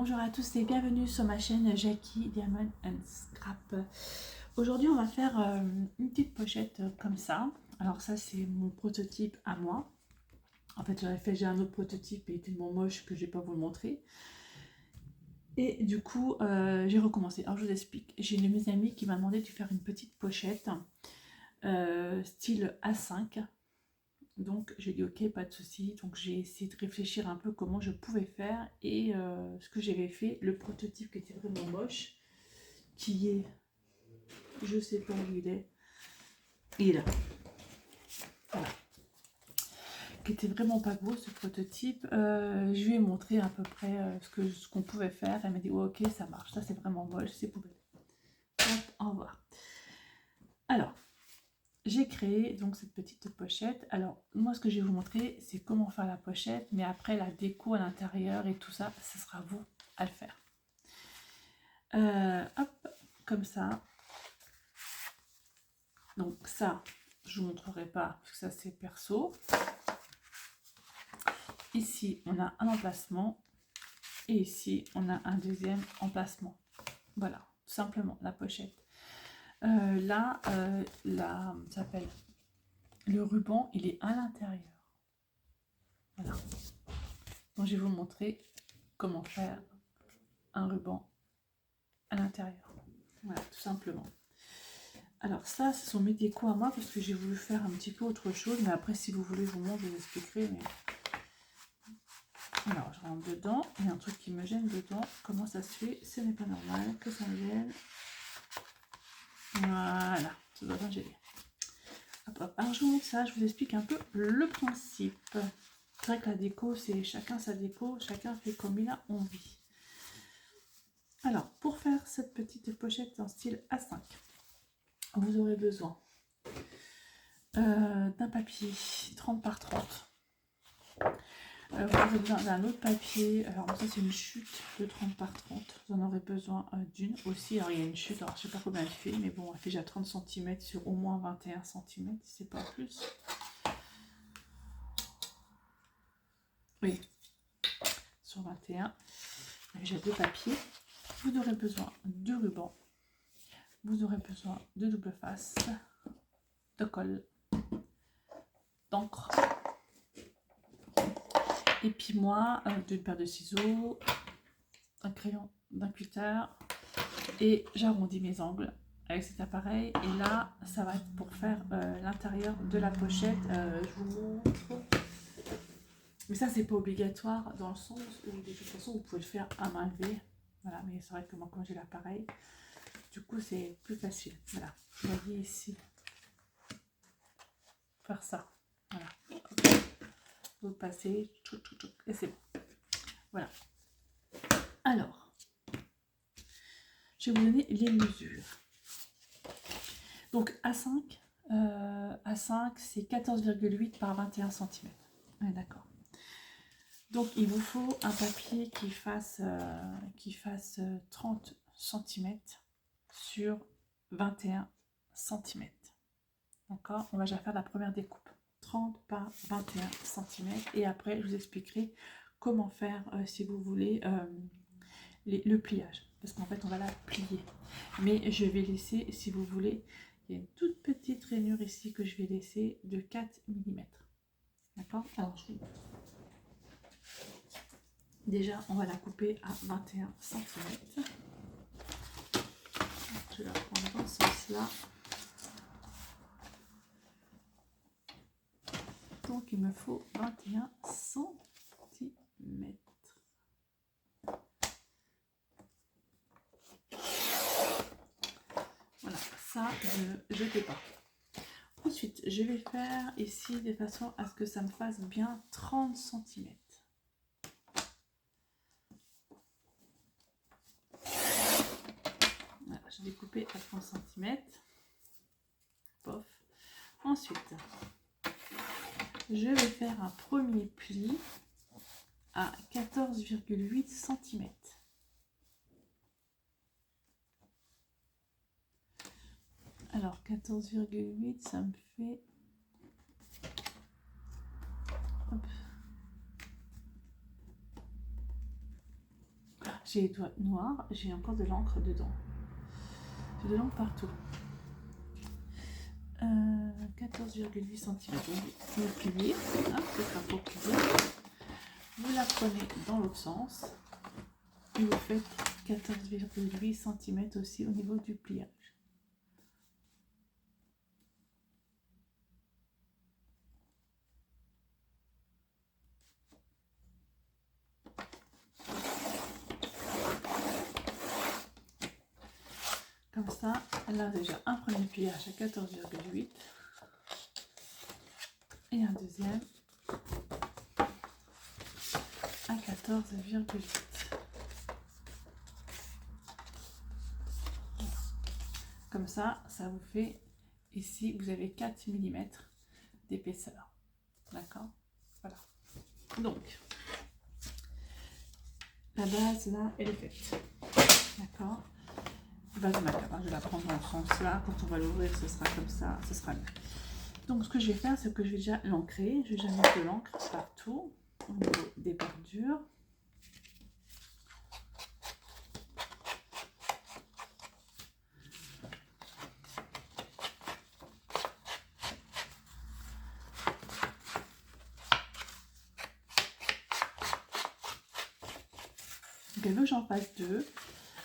Bonjour à tous et bienvenue sur ma chaîne Jackie Diamond and Scrap. Aujourd'hui on va faire une petite pochette comme ça. Alors ça c'est mon prototype à moi. En fait j'ai un autre prototype et il est tellement moche que je vais pas vous le montrer. Et du coup j'ai recommencé. Alors je vous explique. J'ai une de mes amies qui m'a demandé de faire une petite pochette style A5. Donc j'ai dit ok, pas de souci. Donc j'ai essayé de réfléchir un peu comment je pouvais faire et ce que j'avais fait, le prototype qui était vraiment moche, qui est, je sais pas où il est là, voilà, qui était vraiment pas beau ce prototype. Je lui ai montré à peu près ce qu'on pouvait faire. Elle m'a dit oh, ok, ça marche, ça c'est vraiment moche, c'est poubelle. Hop, au revoir. Alors j'ai créé donc cette petite pochette. Alors moi ce que je vais vous montrer c'est comment faire la pochette, mais après la déco à l'intérieur et tout ça, ce sera vous à le faire. Hop, comme ça. Donc ça, je vous montrerai pas parce que ça c'est perso. Ici on a un emplacement et ici on a un deuxième emplacement. Voilà, tout simplement la pochette. Là, ça s'appelle le ruban, il est à l'intérieur. Voilà. Donc je vais vous montrer comment faire un ruban à l'intérieur. Voilà, tout simplement. Alors ça, ce sont mes décos à moi parce que j'ai voulu faire un petit peu autre chose. Mais après, si vous voulez, je vous expliquerai. Mais... alors, je rentre dedans. Il y a un truc qui me gêne dedans. Comment ça se fait? Ce n'est pas normal que ça me gêne. Voilà, ça doit bien gêner. Hop, hop. Alors, je vous montre ça. Je vous explique un peu le principe. C'est vrai que la déco, c'est chacun sa déco. Chacun fait comme il a envie. Alors, pour faire cette petite pochette en style A5, vous aurez besoin d'un papier 30 par 30. Vous aurez besoin d'un autre papier. Alors ça c'est une chute de 30 par 30. Vous en aurez besoin d'une aussi. Alors il y a une chute, alors je sais pas combien elle fait, mais bon elle fait déjà 30 cm sur au moins 21 cm, si c'est pas plus. Oui, sur 21. J'ai deux papiers. Vous aurez besoin de ruban. Vous aurez besoin de double face, de colle, d'encre. Et puis moi, d'une paire de ciseaux, un crayon, d'un cutter, et j'arrondis mes angles avec cet appareil. Et là, ça va être pour faire l'intérieur de la pochette. Je vous montre. Mais ça, c'est pas obligatoire dans le sens où de toute façon, vous pouvez le faire à main levée. Voilà, mais c'est vrai que moi, quand j'ai l'appareil, du coup, c'est plus facile. Voilà, vous voyez ici, faire ça. Voilà, vous passez, et c'est bon. Voilà. Alors, je vais vous donner les mesures. Donc A5, c'est 14,8 par 21 cm. Ouais, d'accord. Donc il vous faut un papier qui fasse 30 cm sur 21 cm. D'accord. On va déjà faire la première découpe. 30 par 21 cm. Et après, je vous expliquerai comment faire, si vous voulez, le pliage. Parce qu'en fait, on va la plier. Mais je vais laisser, si vous voulez, il y a une toute petite rainure ici que je vais laisser de 4 mm. D'accord. Alors, déjà, on va la couper à 21 cm. Je la prends dans ce sens-là. Donc, il me faut 21 cm. Voilà, ça, ne jetez pas. Ensuite, je vais faire ici de façon à ce que ça me fasse bien 30 cm. Voilà, j'ai découpé à 30 cm. Pof. Ensuite, je vais faire un premier pli à 14,8 cm. Alors 14,8, ça me fait... hop. j'ai les doigts noirs, j'ai encore de l'encre dedans. J'ai de l'encre partout. 14,8 cm. Vous le pliez, hein, ce sera pour plier. Vous la prenez dans l'autre sens et vous faites 14,8 cm aussi au niveau du pliage. Comme ça, elle a déjà un premier pliage à 14,8 et un deuxième à 14,8. Comme ça, ça vous fait, ici, vous avez 4 mm d'épaisseur. D'accord? Voilà. Donc, la base, là, elle est faite. D'accord? Base de ma carte, je vais la prendre dans ce sens-là. Quand on va l'ouvrir, ce sera comme ça, ce sera mieux. Donc, ce que je vais faire, c'est que je vais déjà l'ancrer. Je vais déjà mettre de l'encre partout, au niveau des bordures. Donc, elle veut que j'en fasse deux,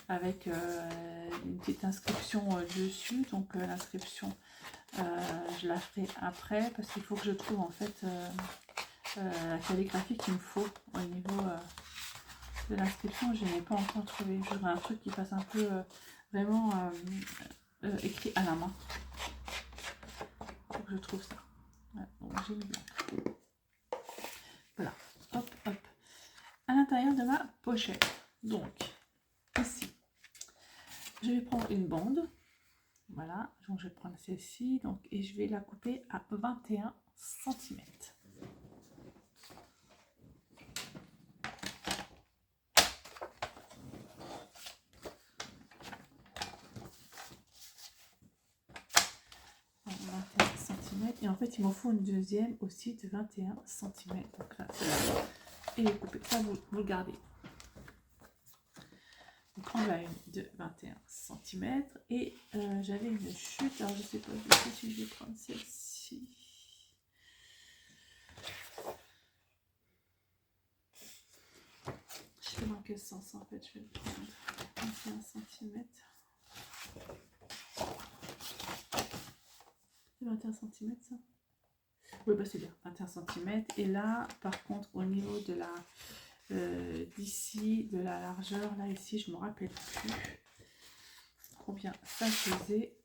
avec une petite inscription dessus. Donc, l'inscription, je la ferai après, parce qu'il faut que je trouve, en fait, la calligraphie qu'il me faut au niveau de l'inscription. Je n'ai pas encore trouvé. Je voudrais un truc qui fasse un peu vraiment écrit à la main. Il faut que je trouve ça. Ouais, donc j'ai mis blanc. Voilà. Hop, hop. À l'intérieur de ma pochette. Donc, ici, je vais prendre une bande. Voilà. Donc, je vais prendre celle-ci. Donc, et je vais la couper à 21 cm. Et en fait, il m'en faut une deuxième aussi de 21 cm. Donc là, celle-là, et les couper. Ça, vous le gardez. Donc on a une de 21 cm. Et j'avais une chute. Alors, je ne sais pas si je vais prendre celle-ci. Je sais dans quel sens en fait je vais le prendre. 21 cm. 21 cm ça? Oui, bah c'est bien, 21 cm. Et là, par contre, au niveau de la d'ici, de la largeur, là, ici, je me rappelle plus combien ça faisait.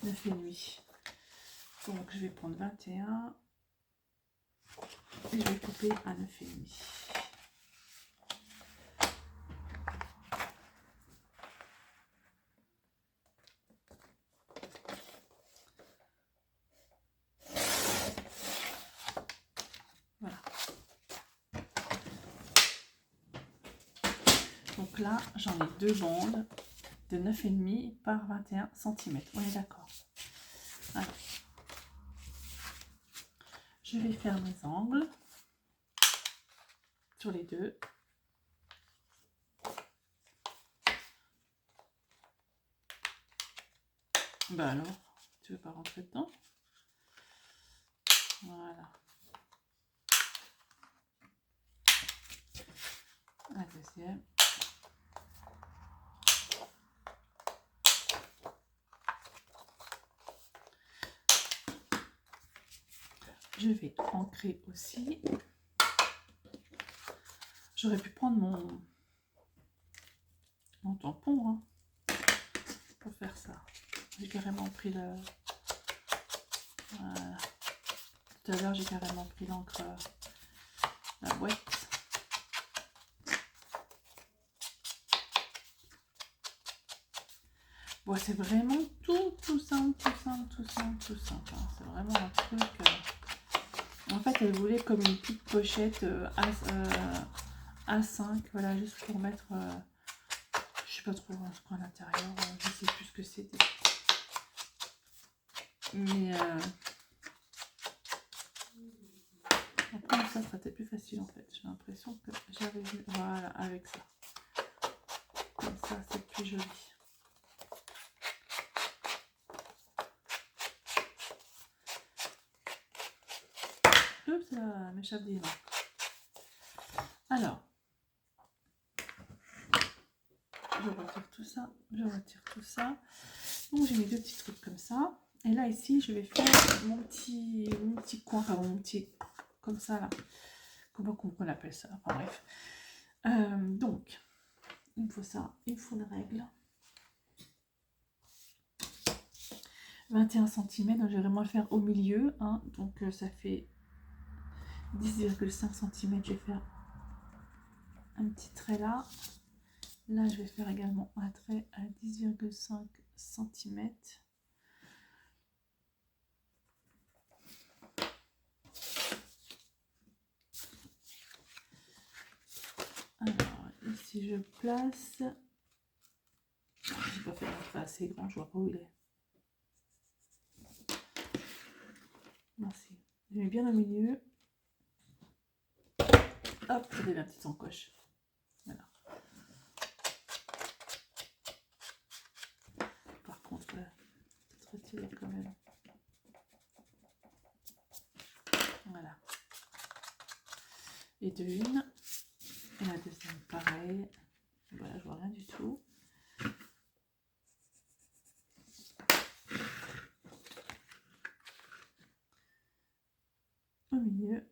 Neuf et demi. Donc, je vais prendre 21 et je vais couper à 9 et demi. Donc là, j'en ai deux bandes de 9,5 par 21 cm. On est d'accord. Alors, je vais faire mes angles sur les deux. Bah alors, tu veux pas rentrer dedans? Voilà. La deuxième. Je vais ancrer aussi. J'aurais pu prendre mon tampon hein, pour faire ça. J'ai carrément pris le... Voilà. Tout à l'heure, j'ai carrément pris l'encre, la boîte. Bon, c'est vraiment tout simple, tout simple, tout simple, tout simple. Hein. C'est vraiment un truc... En fait, elle voulait comme une petite pochette A5, voilà, juste pour mettre, je sais pas trop ce qu'on a à l'intérieur, je sais plus ce que c'était. Mais joli. Oups, ça m'échappe des mains. Alors, je retire tout ça, je retire tout ça. Donc j'ai mes deux petits trucs comme ça. Et là ici, je vais faire mon petit coin, enfin mon petit, comme ça là. Comment on appelle ça? Enfin bref. Donc, il me faut ça, il me faut une règle. 21 cm, donc je vais vraiment le faire au milieu. Hein, donc ça fait 10,5 cm. Je vais faire un petit trait là. Là, je vais faire également un trait à 10,5 cm. Alors, ici je place. Je n'ai pas fait un trait assez grand, je vois pas où il est. Merci. Je mets bien au milieu. Hop, je fais la petite encoche. Voilà. Par contre, peut-être retirer quand même. Voilà. Et de une. Et la deuxième, pareil. Voilà, je vois rien du tout. Au milieu.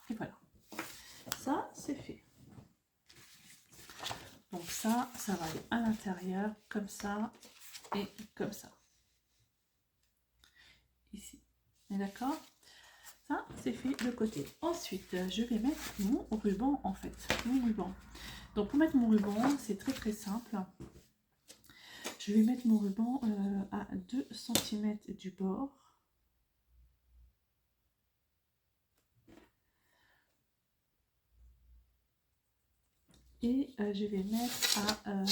Et voilà. Ça, c'est fait. Donc ça va aller à l'intérieur, comme ça et comme ça. Ici. On est d'accord? Ça, c'est fait de côté. Ensuite, je vais mettre mon ruban, en fait. Mon ruban. Donc, pour mettre mon ruban, c'est très très simple. Je vais mettre mon ruban à 2 cm du bord. Et je vais mettre à...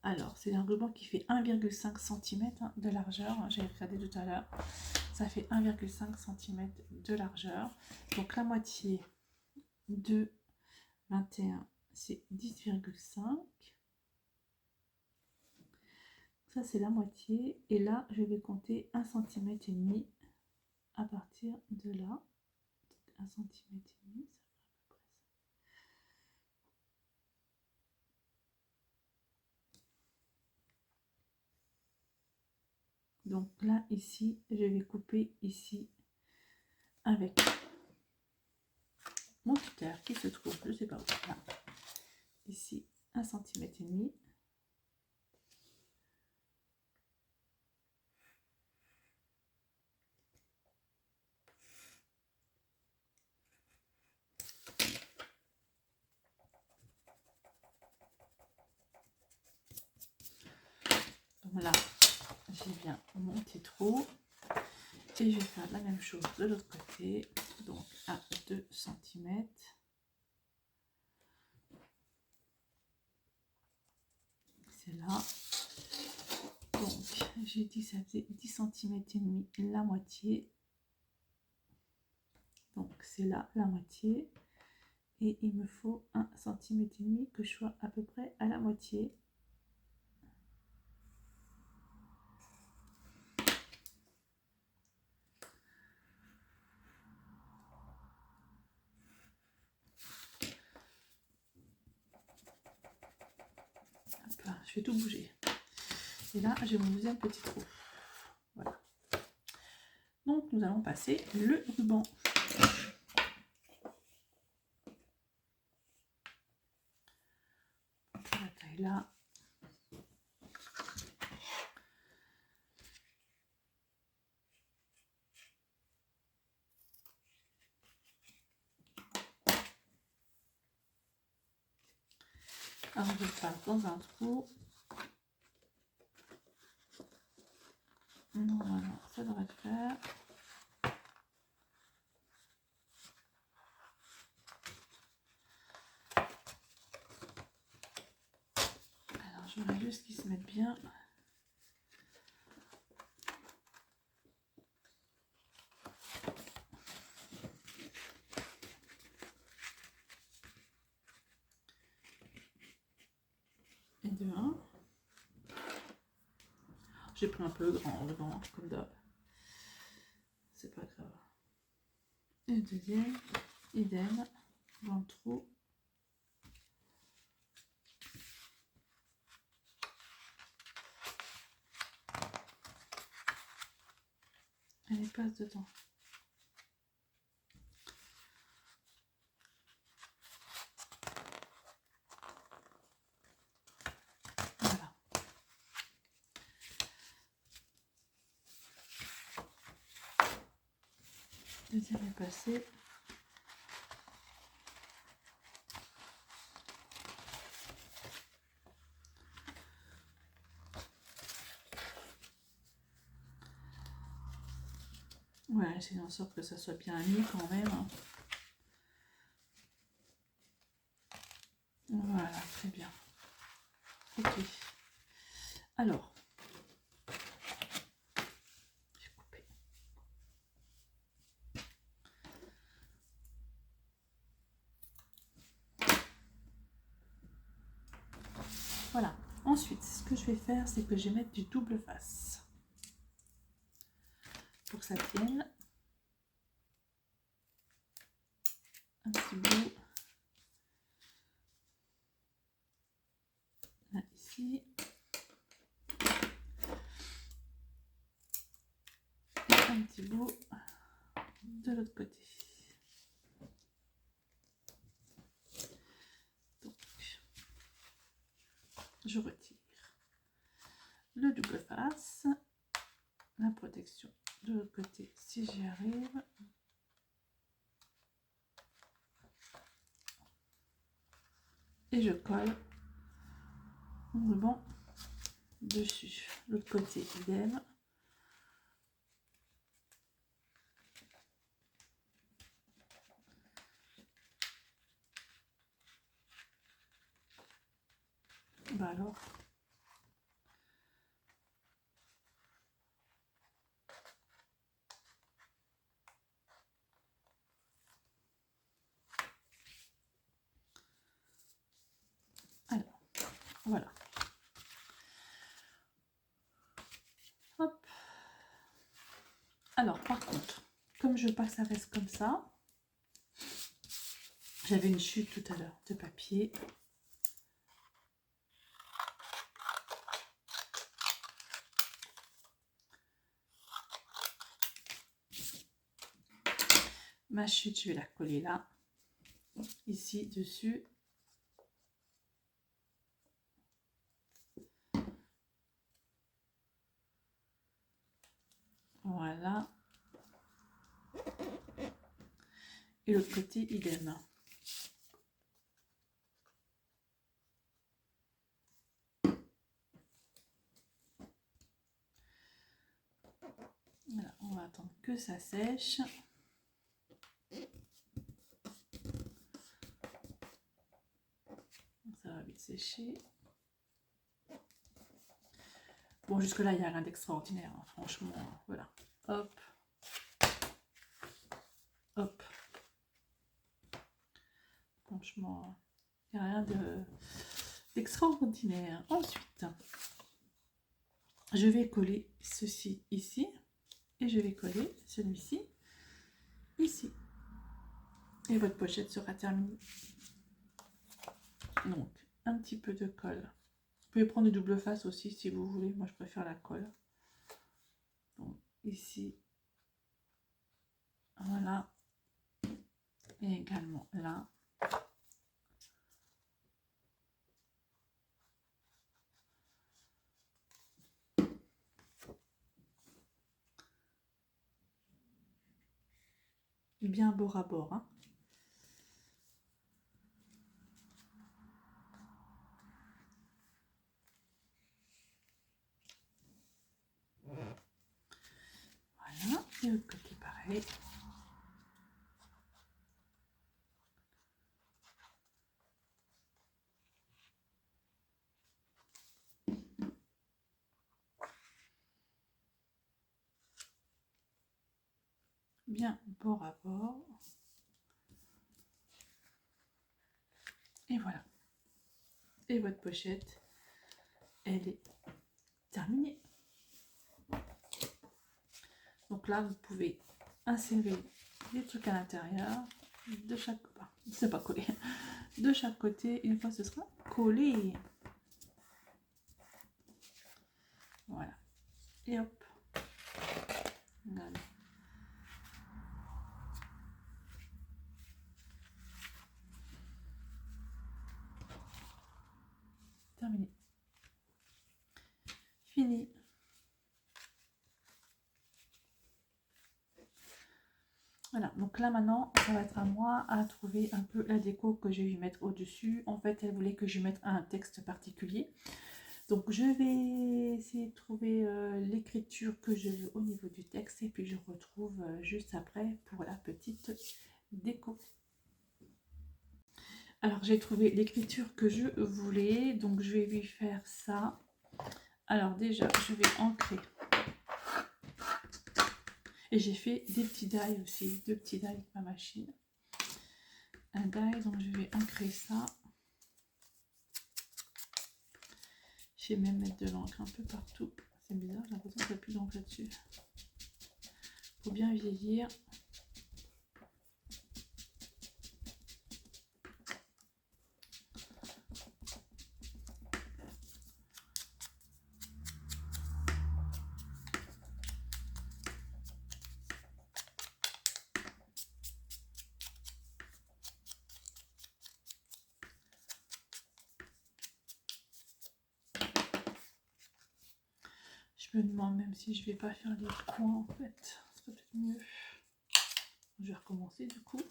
alors, c'est un ruban qui fait 1,5 cm de largeur. J'ai regardé tout à l'heure. Ça fait 1,5 cm de largeur. Donc, la moitié de 21, c'est 10,5. Ça, c'est la moitié. Et là, je vais compter 1,5 cm à partir de là. 1,5 cm, ça fera à peu près ça. Donc là, ici, je vais couper ici avec mon cutter qui se trouve, je ne sais pas où, là. Ici, 1,5 cm. Donc là, j'ai bien mon petit trou. Et je vais faire la même chose de l'autre côté. Donc à 2 cm. C'est là. Donc j'ai dit ça faisait 10 cm et demi la moitié. Donc c'est là la moitié. Et il me faut 1 cm et demi que je sois à peu près à la moitié. Hop, je vais tout bouger. Et là, j'ai mon deuxième petit trou. Voilà. Donc, nous allons passer le ruban. La taille là. Alors, je passe dans un trou. Normalement, ça devrait le faire. Alors, je voudrais juste qu'ils se mettent bien. J'ai pris un peu le grand, comme d'hab. C'est pas grave. Et le deuxième, idem, dans le trou. Elle passe dedans. Voilà. Deuxième est passé. Ouais, j'essaie en sorte que ça soit bien mis quand même. Voilà, très bien. Ok. Alors, j'ai coupé. Voilà. Ensuite, ce que je vais faire, c'est que je vais mettre du double face. Pour que ça tienne. Un petit bout. Là, ici. Et un petit bout de l'autre côté. Donc, je retire le double face, la protection de l'autre côté si j'y arrive. Et je colle mon ruban dessus. L'autre côté, idem. Bah alors. Alors, voilà. Hop. Alors, par contre, comme je veux pas que ça reste comme ça, j'avais une chute tout à l'heure de papier. Ma chute, je vais la coller là, ici, dessus. Voilà. Et l'autre côté, idem. Voilà, on va attendre que ça sèche. Ça va vite sécher. Bon, jusque-là, il n'y a rien d'extraordinaire, hein, franchement. Voilà. Hop. Hop. Franchement, il n'y a rien d'extraordinaire. Ensuite, je vais coller ceci ici. Et je vais coller celui-ci ici. Et votre pochette sera terminée. Donc, un petit peu de colle. Vous pouvez prendre du double face aussi si vous voulez. Moi, je préfère la colle. Donc, ici. Voilà. Et également là. Bien bord à bord. Hein. Voilà. Et l'autre côté, pareil. Bien bord à bord. Et voilà. Et votre pochette, elle est terminée. Donc là, vous pouvez insérer des trucs à l'intérieur de chaque côté. C'est pas collé. De chaque côté, une fois ce sera collé. Voilà. Et hop. Voilà. Terminé. Fini. Voilà, donc là maintenant, ça va être à moi à trouver un peu la déco que je vais lui mettre au-dessus. En fait, elle voulait que je mette un texte particulier. Donc je vais essayer de trouver l'écriture que je veux au niveau du texte et puis je retrouve juste après pour la petite déco. Alors j'ai trouvé l'écriture que je voulais, donc je vais lui faire ça. Alors déjà, je vais ancrer. Et j'ai fait des petits die aussi, 2 petits die avec ma machine. Un die, donc je vais ancrer ça. Je vais même mettre de l'encre un peu partout. C'est bizarre, j'ai l'impression qu'il n'y a plus d'encre là-dessus. Faut bien vieillir. Je me demande même si je vais pas faire les coins en fait. C'est peut-être mieux. Je vais recommencer du coup.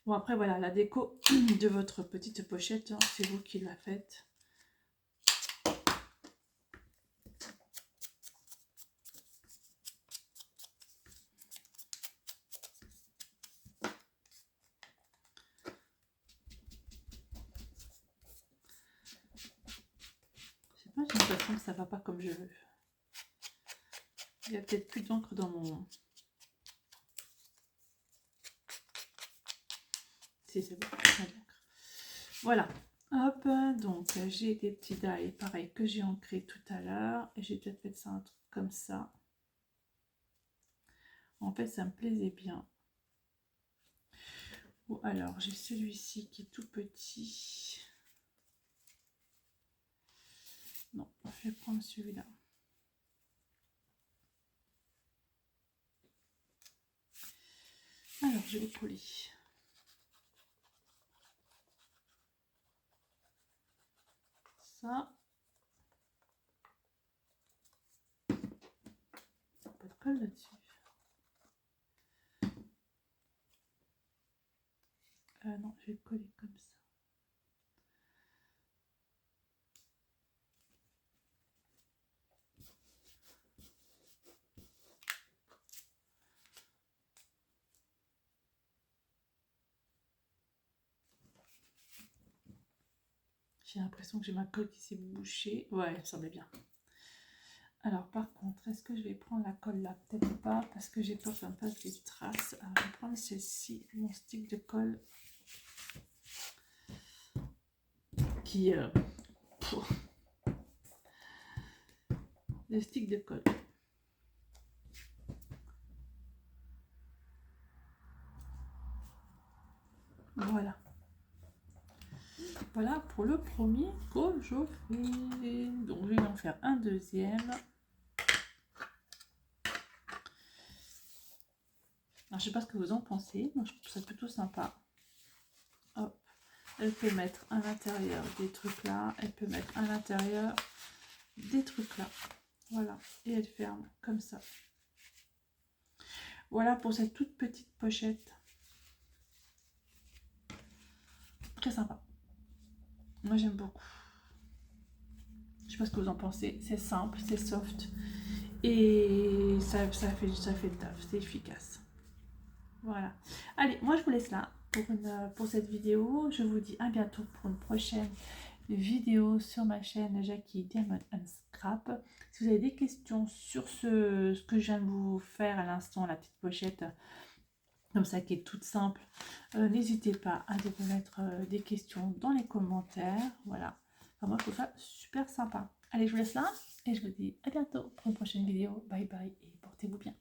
Bon après voilà, la déco de votre petite pochette, hein, c'est vous qui la faites. Je sais pas, j'ai l'impression que ça va pas comme je veux. Il y a peut-être plus d'encre dans mon... Si c'est bon, voilà. Hop, donc j'ai des petits die pareil que j'ai ancré tout à l'heure. Et j'ai peut-être fait ça un truc comme ça. En fait, ça me plaisait bien. Ou alors, j'ai celui-ci qui est tout petit. Non, je vais prendre celui-là. Alors, je vais coller. Ça. Pas de colle là-dessus. Non, je vais coller comme ça. J'ai l'impression que j'ai ma colle qui s'est bouchée. Ouais, elle semblait bien. Alors par contre, est-ce que je vais prendre la colle là? Peut-être pas, parce que j'ai peur que ça me fasse des traces. Alors je vais prendre celle-ci, mon stick de colle. Qui... le stick de colle. Voilà. Voilà pour le premier que je fais. Donc je vais en faire un deuxième. Alors, je sais pas ce que vous en pensez. Moi je trouve ça plutôt sympa. Hop. Elle peut mettre à l'intérieur des trucs là. Elle peut mettre à l'intérieur des trucs là. Voilà. Et elle ferme comme ça. Voilà pour cette toute petite pochette. Très sympa. Moi j'aime beaucoup. Je sais pas ce que vous en pensez. C'est simple, c'est soft. Et ça fait le taf. C'est efficace. Voilà. Allez, moi je vous laisse là pour cette vidéo. Je vous dis à bientôt pour une prochaine vidéo sur ma chaîne Jackie Diamond and Scrap. Si vous avez des questions sur ce que je viens de vous faire à l'instant, la petite pochette comme ça qui est toute simple, n'hésitez pas à me mettre des questions dans les commentaires. Voilà. Enfin, moi je trouve ça super sympa. Allez, je vous laisse là et je vous dis à bientôt pour une prochaine vidéo. Bye bye et portez-vous bien.